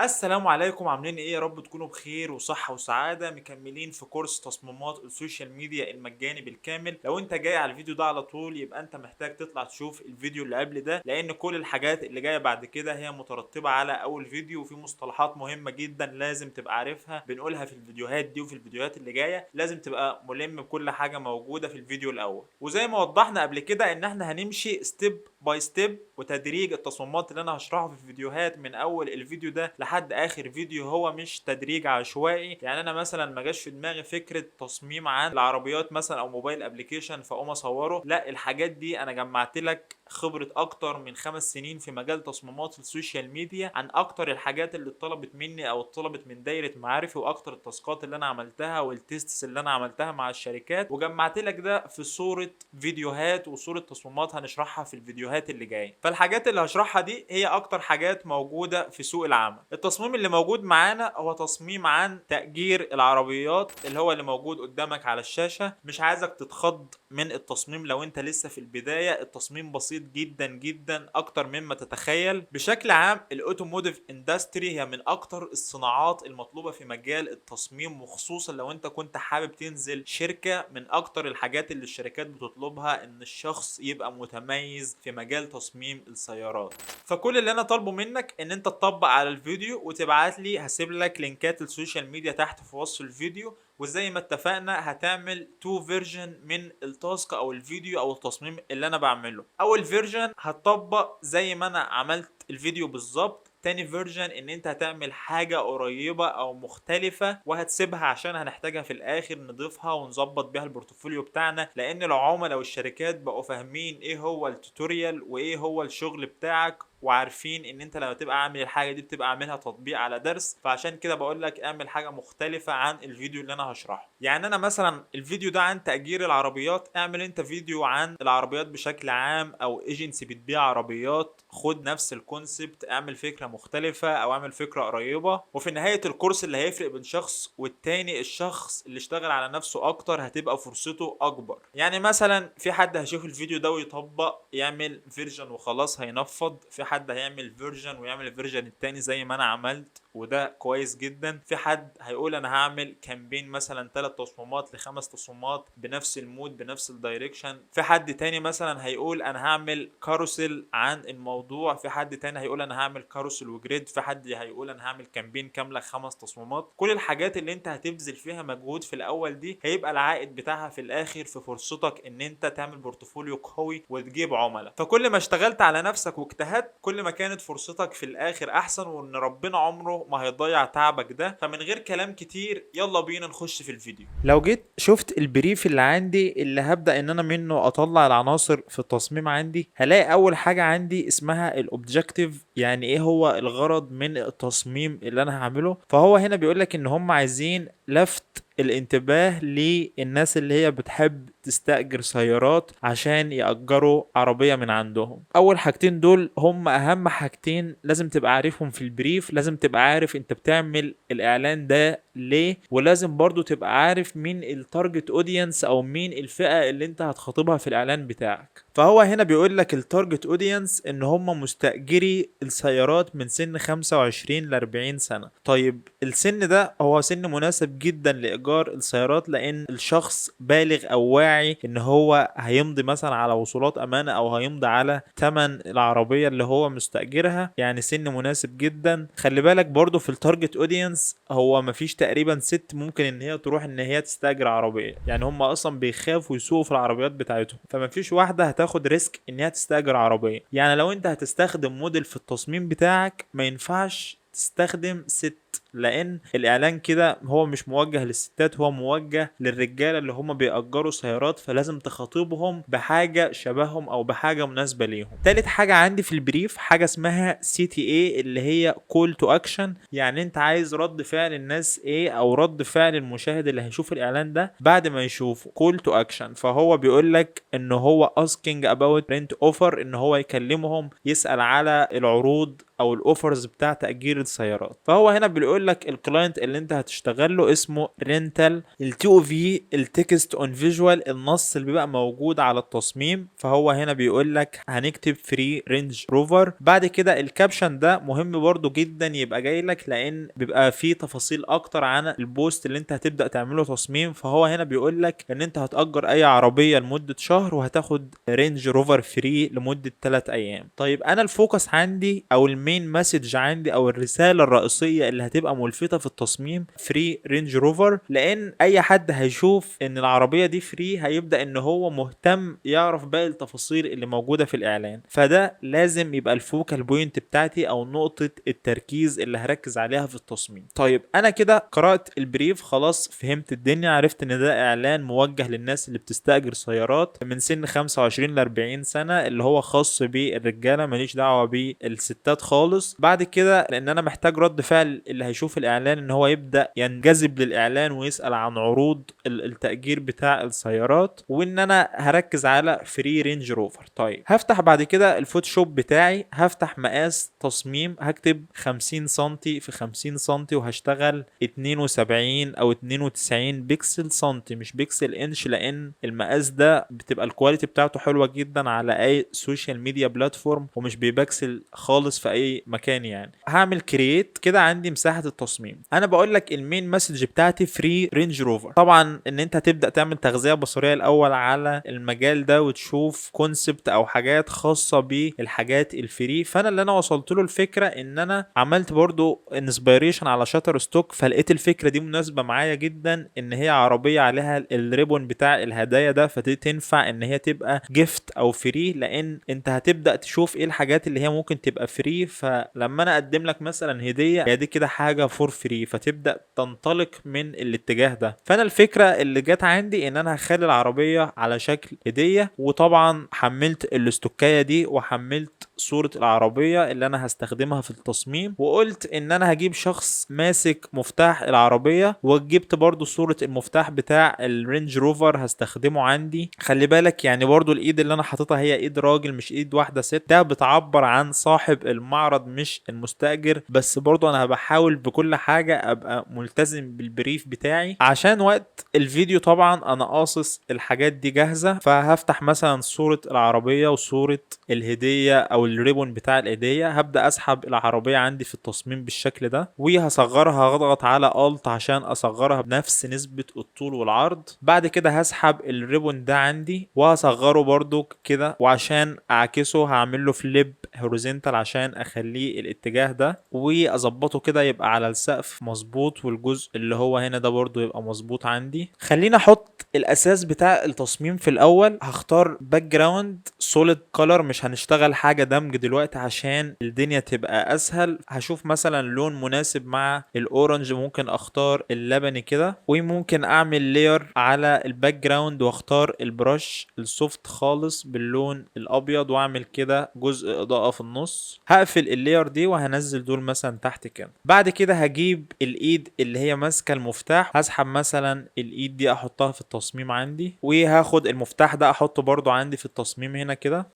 السلام عليكم، عاملين ايه؟ يا رب تكونوا بخير وصحة وسعادة. مكملين في كورس تصميمات السوشيال ميديا المجاني بالكامل. لو انت جاي على الفيديو ده على طول يبقى انت محتاج تطلع تشوف الفيديو اللي قبل ده، لان كل الحاجات اللي جاية بعد كده هي مترتبة على اول فيديو، وفي مصطلحات مهمة جدا لازم تبقى عارفها بنقولها في الفيديوهات دي وفي الفيديوهات اللي جاية. لازم تبقى ملم بكل حاجة موجودة في الفيديو الاول، وزي ما وضحنا قبل كده ان احنا هنمشي ستيب باي ستيب وتدريج التصميمات اللي انا هشرحه في الفيديوهات من اول الفيديو ده لحد اخر فيديو. هو مش تدريج عشوائي، يعني انا مثلا ما جاش في دماغي فكره تصميم عن العربيات مثلا او موبايل ابلكيشن فاقوم اصوره. لا، الحاجات دي انا جمعت لك خبرة أكتر من 5 سنين في مجال تصميمات السوشيال ميديا، عن أكتر الحاجات اللي اتطلبت مني أو اتطلبت من دايرة معارفي، وأكتر التاسكات اللي أنا عملتها والتيستس اللي أنا عملتها مع الشركات، وجمعت لك ده في صورة فيديوهات وصورة تصميمات هنشرحها في الفيديوهات اللي جاية. فالحاجات اللي هشرحها دي هي أكتر حاجات موجودة في سوق العمل. التصميم اللي موجود معانا هو تصميم عن تأجير العربيات، اللي هو اللي موجود قدامك على الشاشة. مش عايزك تتخض من التصميم لو انت لسه في البداية، التصميم بسيط جدا جدا اكتر مما تتخيل. بشكل عام الاوتوموتيف اندستري هي من اكتر الصناعات المطلوبة في مجال التصميم، وخصوصا لو انت كنت حابب تنزل شركة. من اكتر الحاجات اللي الشركات بتطلبها ان الشخص يبقى متميز في مجال تصميم السيارات. فكل اللي انا طالبه منك ان انت تطبق على الفيديو وتبعت لي. هسيب لك لينكات السوشيال ميديا تحت في وصف الفيديو، وزي ما اتفقنا هتعمل تو فيرجن من التاسك او الفيديو او التصميم اللي انا بعمله. اول فيرجن هتطبق زي ما انا عملت الفيديو بالظبط. تاني فيرجن ان انت هتعمل حاجة قريبة او مختلفة وهتسيبها عشان هنحتاجها في الاخر نضيفها ونظبط بيها البورتفوليو بتاعنا، لان العملاء والشركات بقوا فاهمين ايه هو التوتوريال وايه هو الشغل بتاعك، وعارفين ان انت لما تبقى عامل الحاجه دي بتبقى عاملها تطبيق على درس. فعشان كده بقول لك اعمل حاجه مختلفه عن الفيديو اللي انا هشرحه. يعني انا مثلا الفيديو ده عن تأجير العربيات، اعمل انت فيديو عن العربيات بشكل عام، او ايجنسي بتبيع عربيات. خد نفس الكونسبت، اعمل فكره مختلفه او اعمل فكره قريبه. وفي نهايه الكورس اللي هيفرق بين شخص والتاني الشخص اللي اشتغل على نفسه اكتر هتبقى فرصته اكبر. يعني مثلا في حد هيشوف الفيديو ده ويطبق يعمل فيرجن وخلاص هينفض، في حد هيعمل فيرجن ويعمل الفيرجن التاني زي ما انا عملت وده كويس جدا. في حد هيقول انا هعمل كامبين مثلا 3 تصميمات ل5 تصميمات بنفس المود بنفس الدايركشن. في حد تاني مثلا هيقول انا هعمل كاروسل عن الموضوع. في حد تاني هيقول انا هعمل كاروسل وجريد. في حد هيقول انا هعمل كامبين كامله 5 تصميمات. كل الحاجات اللي انت هتبذل فيها مجهود في الاول دي هيبقى العائد بتاعها في الاخر في فرصتك ان انت تعمل بورتفوليو قوي وتجيب عملاء. فكل ما اشتغلت على نفسك واجتهدت كل ما كانت فرصتك في الاخر احسن، وان ربنا عمره ما هيضيع تعبك ده. فمن غير كلام كتير يلا بينا نخش في الفيديو. لو جيت شفت البريف اللي عندي اللي هبدأ ان انا منه اطلع العناصر في التصميم عندي، هلاقي اول حاجة عندي اسمها الاوبجكتيف. يعني ايه هو الغرض من التصميم اللي انا هعمله؟ فهو هنا بيقولك ان هم عايزين لفت الانتباه للناس اللي هي بتحب تستأجر سيارات عشان يأجروا عربية من عندهم. أول حاجتين دول هم أهم حاجتين لازم تبقى عارفهم في البريف. لازم تبقى عارف أنت بتعمل الإعلان ده ليه، ولازم برضو تبقى عارف مين التارجت اودينس أو مين الفئة اللي أنت هتخاطبها في الإعلان بتاعك. فهو هنا بيقول لك التارجت اودينس ان هم مستأجري السيارات من سن 25 ل 40 سنة. طيب السن ده هو سن مناسب جدا لإيجار السيارات، لأن الشخص بالغ أو واعي ان هو هيمضي مثلا على وصولات أمانة أو هيمضي على تمن العربية اللي هو مستأجرها. يعني سن مناسب جدا. خلي بالك برضو في التارجت اودينس هو مفيش تقريبا ست ممكن ان هي تروح ان هي تستأجر عربية. يعني هم اصلا بيخافوا يسوقوا في العربيات بتاعتهم، فمفيش واحدة هتاخد ريسك ان هي تستأجر عربية. يعني لو انت هتستخدم موديل في التصميم بتاعك ما ينفعش تستخدم ست، لان الاعلان كده هو مش موجه للستات، هو موجه للرجاله اللي هم بيأجروا سيارات. فلازم تخاطبهم بحاجه شبههم او بحاجه مناسبه ليهم. تالت حاجه عندي في البريف حاجه اسمها CTA اللي هي كول تو اكشن. يعني انت عايز رد فعل الناس ايه، او رد فعل المشاهد اللي هيشوف الاعلان ده بعد ما يشوفه. كول تو اكشن فهو بيقول لك ان هو asking about rent offer، ان هو يكلمهم يسأل على العروض او الاوفرز بتاع تأجير السيارات. فهو هنا بيقول لك الكلاينت اللي انت هتشتغل له اسمه رينتال، التي او في التكست اون فيجوال، النص اللي بيبقى موجود على التصميم. فهو هنا بيقول لك هنكتب فري رينج روفر. بعد كده الكابشن ده مهم برضو جدا يبقى جاي لك، لان بيبقى فيه تفاصيل اكتر عن البوست اللي انت هتبدأ تعمله تصميم. فهو هنا بيقول لك ان انت هتأجر اي عربية لمدة شهر وهتاخد رينج روفر فري لمدة 3 ايام. طيب انا الفوكس عندي او المين مسج عندي او الرسالة الرئيسية اللي هتبقى ملفتة في التصميم فري رينج روفر، لان اي حد هيشوف ان العربية دي فري هيبدأ ان هو مهتم يعرف باقي التفاصيل اللي موجودة في الاعلان. فده لازم يبقى الفوكال بوينت بتاعتي او نقطة التركيز اللي هركز عليها في التصميم. طيب انا كده قرأت البريف خلاص، فهمت الدنيا، عرفت ان ده اعلان موجه للناس اللي بتستأجر سيارات من سن 25 ل 40 سنة، اللي هو خاص بالرجالة، ماليش دعوة بالستات خالص. بعد كده لان انا محتاج رد فعل اللي هيشوف الاعلان ان هو يبدأ ينجذب للاعلان ويسأل عن عروض التأجير بتاع السيارات، وان انا هركز على فري رينج روفر. طيب هفتح بعد كده الفوتوشوب بتاعي، هفتح مقاس تصميم، هكتب 50 سنتي في 50 سنتي، وهشتغل 72 او 92 بكسل سنتي مش بكسل انش، لان المقاس ده بتبقى الكواليتي بتاعته حلوة جدا على اي سوشيال ميديا بلاتفورم، ومش بيبكسل خالص في اي مكان. يعني هعمل كرييت كده، عندي مساحة التصميم. انا بقول لك المين مسج بتاعتي فري رينج روفر. طبعا ان انت تبدأ تعمل تغذية بصرية الاول على المجال ده وتشوف كونسبت او حاجات خاصة بالحاجات الفري. فانا اللي انا وصلت له الفكرة ان انا عملت برضو انسبيريشن على شاتر ستوك، فلقيت الفكرة دي مناسبة معايا جدا، ان هي عربية عليها الريبون بتاع الهدايا ده، فتنفع ان هي تبقى جيفت او فري، لان انت هتبدأ تشوف ايه الحاجات اللي هي ممكن تبقى فري. فلما انا اقدم لك مثلا هدية، هي دي كده حاجة فور فري، فتبدأ تنطلق من الاتجاه ده. فانا الفكرة اللي جت عندي ان انا هخلي العربية على شكل هدية، وطبعا حملت الاستوكاية دي وحملت صورة العربية اللي انا هستخدمها في التصميم، وقلت ان انا هجيب شخص ماسك مفتاح العربية، وجبت برضو صورة المفتاح بتاع الرينج روفر هستخدمه عندي. خلي بالك يعني برضو الايد اللي انا حاططها هي ايد راجل مش ايد واحدة ست، ده بتعبر عن صاحب المعرض مش المستأجر. بس برضو انا بحاول بكل حاجة ابقى ملتزم بالبريف بتاعي عشان وقت الفيديو. طبعا انا قاصص الحاجات دي جاهزة، فهفتح مثلا صورة العربية وصورة الهدية او الريبون بتاع الهدية، هبدأ اسحب العربية عندي في التصميم بالشكل ده، وهصغرها، هضغط على الت عشان اصغرها بنفس نسبة الطول والعرض. بعد كده هسحب الريبون ده عندي وهصغره برضو كده، وعشان اعكسه هعمل له فليب هوريزونتال عشان اخليه الاتجاه ده، واظبطه كده يبقى على السقف مظبوط، والجزء اللي هو هنا ده برضو يبقى مظبوط عندي. خلينا احط الاساس بتاع التصميم في الاول. هختار باك جراوند سوليد كولر، مش هنشتغل حاجة دمج دلوقتي عشان الدنيا تبقى اسهل. هشوف مثلا لون مناسب مع الاورنج، ممكن اختار اللبني كده، وممكن اعمل لير على الباك جراوند واختار البرش السوفت خالص باللون الابيض، واعمل كده جزء اضاءة في النص. هقفل اللير دي وهنزل دول مثلا تحت كده. بعد كده هجيب الايد اللي هي ماسكة المفتاح، هسحب مثلا الايد دي احطها في التصميم عندي، وهاخد المفتاح ده احطه برضو عندي في التصميم هنا كده.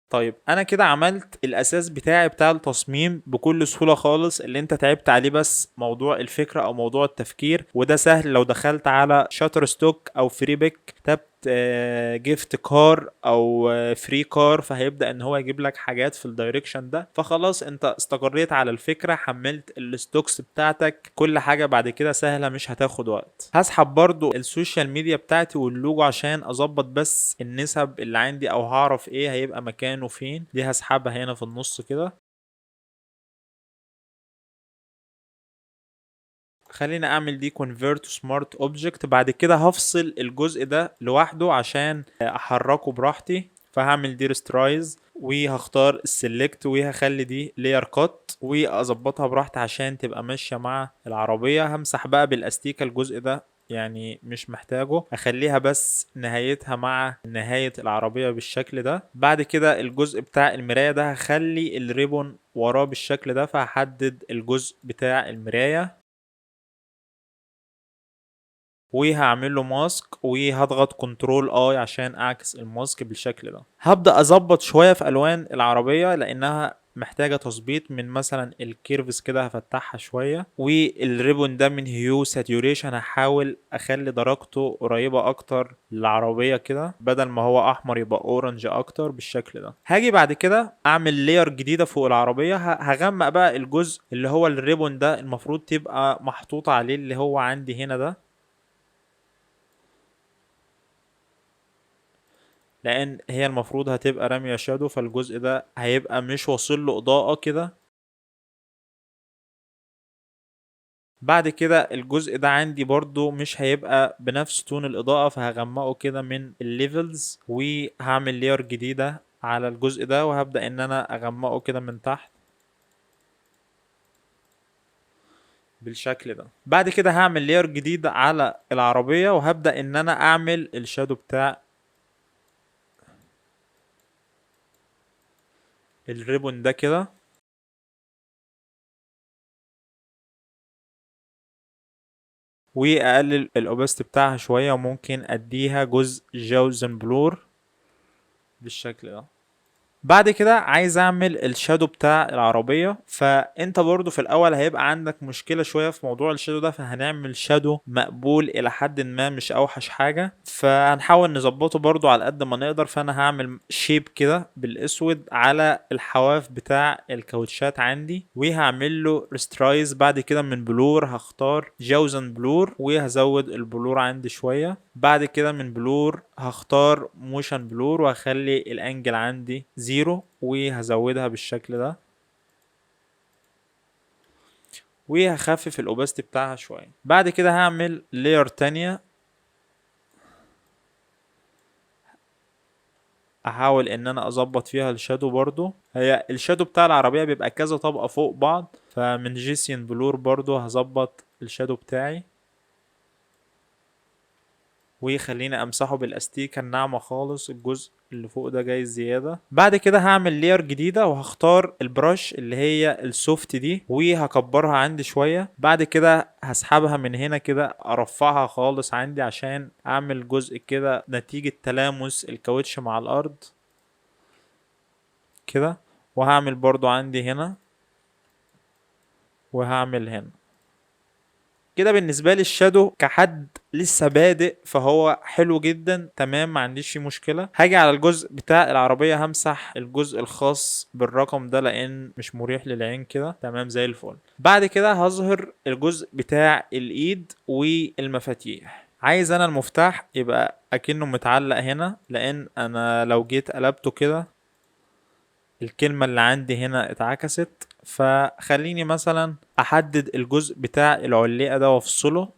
طيب انا كده عملت الاساس بتاعي بتاع التصميم بكل سهولة خالص. اللي انت تعبت عليه بس موضوع الفكرة او موضوع التفكير، وده سهل لو دخلت على شاتر ستوك او فري بيك، كتبت جيفت كار او فري كار، فهيبدأ ان هو يجيب لك حاجات في الدايركشن ده. فخلاص انت استقريت على الفكرة، حملت الستوكس بتاعتك، كل حاجة بعد كده سهلة مش هتاخد وقت. هسحب برضو السوشيال ميديا بتاعتي واللوجو عشان اظبط بس النسب اللي عندي، او هعرف ايه هيبقى مكانه فين. دي هسحبها هنا في النص كده. خلينا اعمل دي convert to smart object. بعد كده هفصل الجزء ده لوحده عشان احركه براحتي، فهعمل دي ريسترايز، وهختار السلكت، وهخلي دي layer cut واظبطها براحتي عشان تبقى ماشية مع العربية. همسح بقى بالاستيكة الجزء ده، يعني مش محتاجه، اخليها بس نهايتها مع نهاية العربية بالشكل ده. بعد كده الجزء بتاع المراية ده هخلي الريبون وراه بالشكل ده، فهحدد الجزء بتاع المراية وهعمل له ماسك، وهضغط كنترول عشان اعكس الماسك بالشكل ده. هبدأ اظبط شوية في الوان العربية لانها محتاجة تظبيط من مثلا الكيرفز كده هفتحها شوية، والريبون ده من هيو ساتوريشن هحاول اخلي درجته قريبة اكتر للعربية كده، بدل ما هو احمر يبقى اورنج اكتر بالشكل ده. هاجي بعد كده اعمل لاير جديدة فوق العربية، هغمق بقى الجزء اللي هو الريبون ده المفروض تبقى محطوط عليه اللي هو عندي هنا ده، لان هي المفروض هتبقى رامية شادو، فالجزء ده هيبقى مش واصل له اضاءة كده. بعد كده الجزء ده عندي برضو مش هيبقى بنفس تون الاضاءة، فهغمقه كده من الليفلز، وهعمل لير جديدة على الجزء ده، وهبدأ ان انا اغمقه كده من تحت بالشكل ده. بعد كده هعمل لير جديد على العربية، وهبدأ ان انا اعمل الشادو بتاع الريبون ده كده، واقلل الاوبست بتاعها شوية، وممكن اديها جزء جوزن بلور بالشكل ده. بعد كده عايز اعمل الشادو بتاع العربية، فانت برضو في الاول هيبقى عندك مشكلة شوية في موضوع الشادو ده، فهنعمل شادو مقبول الى حد ما، مش اوحش حاجة، فهنحاول نظبطه برضو على قد ما نقدر. فانا هعمل شيب كده بالاسود على الحواف بتاع الكاوتشات عندي، وهعمل له ريسترايز. بعد كده من بلور هختار جوزن بلور، وهزود البلور عندي شوية. بعد كده من بلور هختار موشن بلور، وهخلي الانجل عندي 0، وهزودها بالشكل ده، وهخفف الاوباستي بتاعها شوية. بعد كده هعمل لاير تانية، احاول ان انا اظبط فيها الشادو برضو. هي الشادو بتاع العربية بيبقى كذا طبقة فوق بعض، فمن جيسيان بلور برضو هظبط الشادو بتاعي، وخليني امسحه بالاستيكه الناعمه خالص، الجزء اللي فوق ده جاي زياده. بعد كده هعمل لير جديده، وهختار البرش اللي هي السوفت دي، وهكبرها عندي شويه. بعد كده هسحبها من هنا كده، ارفعها خالص عندي عشان اعمل جزء كده نتيجه تلامس الكاوتش مع الارض كده. وهعمل برضو عندي هنا، وهعمل هنا كده. بالنسبة لي الشادو كحد لسه بادئ فهو حلو جدا، تمام، ما عنديش فيه مشكلة. هاجي على الجزء بتاع العربية، همسح الجزء الخاص بالرقم ده لان مش مريح للعين كده، تمام زي الفل. بعد كده هظهر الجزء بتاع الايد والمفاتيح. عايز انا المفتاح يبقى اكنه متعلق هنا، لان انا لو جيت قلبته كده الكلمة اللي عندي هنا اتعكست. فخليني مثلا احدد الجزء بتاع العليقة ده وافصله،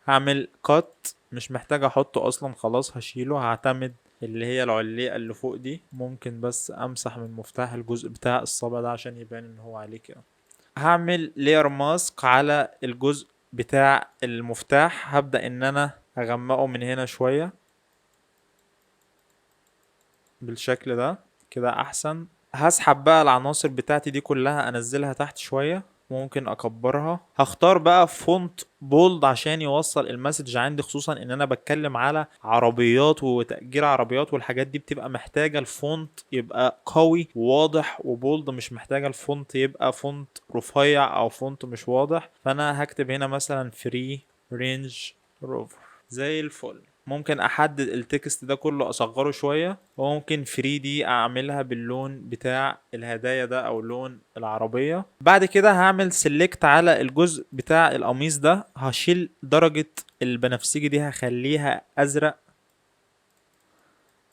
هعمل كات، مش محتاج احطه اصلا، خلاص هشيله. هعتمد اللي هي العليقة اللي فوق دي، ممكن بس امسح من مفتاح الجزء بتاع الصبع ده عشان يبان ان هو عليه كده. هعمل لير ماسك على الجزء بتاع المفتاح، هبدأ ان انا اغمقه من هنا شوية بالشكل ده كده احسن. هسحب بقى العناصر بتاعتي دي كلها، انزلها تحت شوية، ممكن اكبرها. هختار بقى فونت بولد عشان يوصل المسج عندي، خصوصا ان انا بتكلم على عربيات وتأجير عربيات، والحاجات دي بتبقى محتاجة الفونت يبقى قوي وواضح وبولد، مش محتاجة الفونت يبقى فونت رفيع او فونت مش واضح. فانا هكتب هنا مثلا فري رينج روفر زي الفل. ممكن احدد التكست ده كله اصغره شوية، وممكن فري دي اعملها باللون بتاع الهدايا ده او لون العربية. بعد كده هعمل سيلكت على الجزء بتاع القميص ده، هشيل درجة البنفسجي دي هخليها ازرق،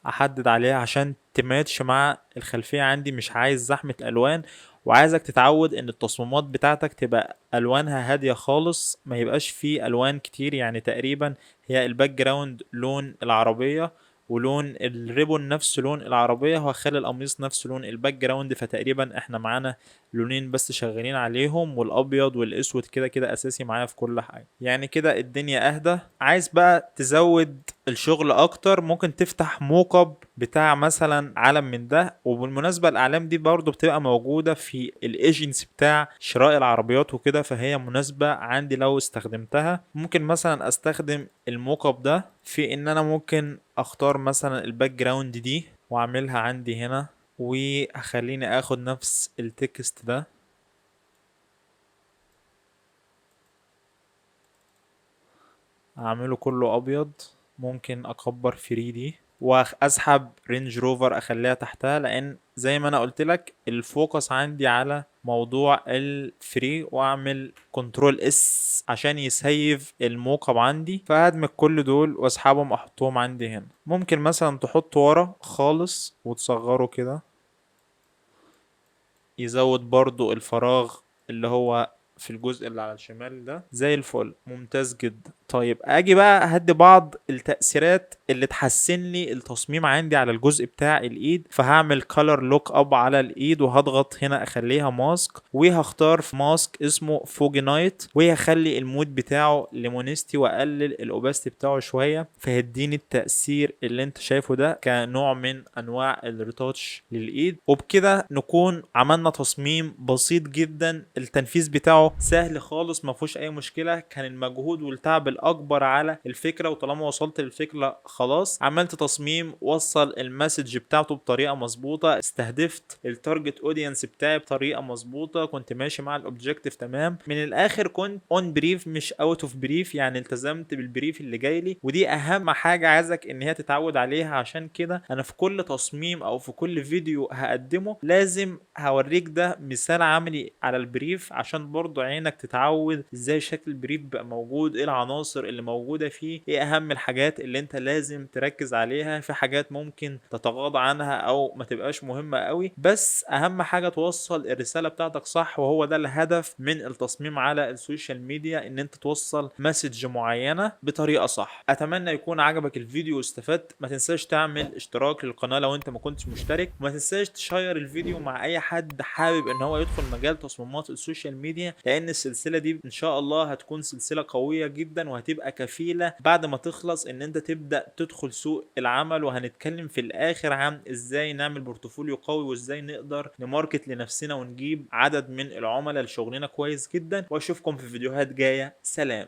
احدد عليها عشان تماتش مع الخلفية عندي، مش عايز زحمة الوان. وعايزك تتعود ان التصميمات بتاعتك تبقى الوانها هادية خالص، ما يبقاش فيه الوان كتير. يعني تقريبا هي الباك جراوند لون العربية، ولون الريبون نفس لون العربية، وهخلي القميص نفس لون الباك جراوند. فتقريبا احنا معانا لونين بس شغالين عليهم، والابيض والاسود كده كده اساسي معايا في كل حاجة. يعني كده الدنيا اهدى. عايز بقى تزود الشغل اكتر، ممكن تفتح موك اب بتاع مثلا علم من ده. وبالمناسبة الاعلام دي برضو بتبقى موجودة في الايجنسي بتاع شراء العربيات وكده، فهي مناسبة عندي لو استخدمتها. ممكن مثلا استخدم الموك اب ده في ان انا ممكن اختار مثلا الباك جراوند دي واعملها عندي هنا، وهخليني اخد نفس التكست ده اعمله كله ابيض. ممكن اكبر 3 دي واسحب رينج روفر اخليها تحتها، لان زي ما انا قلت لك الفوكس عندي على موضوع الفري، واعمل كنترول اس عشان يسيف الموقع عندي. فهدمج كل دول واسحبهم احطهم عندي هنا. ممكن مثلا تحط ورا خالص وتصغره كده، يزود برضو الفراغ اللي هو في الجزء اللي على الشمال ده. زي الفل، ممتاز جدا. طيب اجي بقى هدي بعض التأثيرات اللي تحسن لي التصميم عندي على الجزء بتاع الايد. فهعمل color لوك اب على الايد وهضغط هنا اخليها ماسك، وهختار في ماسك اسمه فوج نايت، وهخلي المود بتاعه ليمونستي واقلل الاوباستي بتاعه شوية، فهديني التأثير اللي انت شايفه ده كنوع من انواع الريتاتش للايد. وبكده نكون عملنا تصميم بسيط جدا، التنفيذ بتاعه سهل خالص، ما فيهوش اي مشكله. كان المجهود والتعب الاكبر على الفكره، وطالما وصلت للفكره خلاص عملت تصميم وصل المسج بتاعته بطريقه مظبوطه، استهدفت التارجت اودينس بتاعي بطريقه مظبوطه، كنت ماشي مع الاوبجيكتيف تمام. من الاخر كنت اون بريف مش اوت اوف بريف، يعني التزمت بالبريف اللي جاي لي، ودي اهم حاجه عايزك ان هي تتعود عليها. عشان كده انا في كل تصميم او في كل فيديو هقدمه لازم هوريك ده مثال عملي على البريف، عشان برضو عينك تتعود ازاي شكل البريف بقى موجود، ايه العناصر اللي موجودة فيه، ايه اهم الحاجات اللي انت لازم تركز عليها. في حاجات ممكن تتغاضى عنها او ما تبقاش مهمة قوي، بس اهم حاجة توصل الرسالة بتاعتك صح، وهو ده الهدف من التصميم على السوشيال ميديا، ان انت توصل مسج معينة بطريقة صح. اتمنى يكون عجبك الفيديو واستفدت. ما تنساش تعمل اشتراك للقناة لو انت ما كنتش مشترك، وما تنساش تشير الفيديو مع اي حد حابب ان هو يدخل مجال تصميمات السوشيال ميديا، لان السلسلة دي ان شاء الله هتكون سلسلة قوية جدا، وهتبقى كفيلة بعد ما تخلص ان انت تبدأ تدخل سوق العمل. وهنتكلم في الاخر عن ازاي نعمل بورتفوليو قوي، وازاي نقدر نماركت لنفسنا ونجيب عدد من العملاء لشغلنا كويس جدا. واشوفكم في فيديوهات جاية. سلام.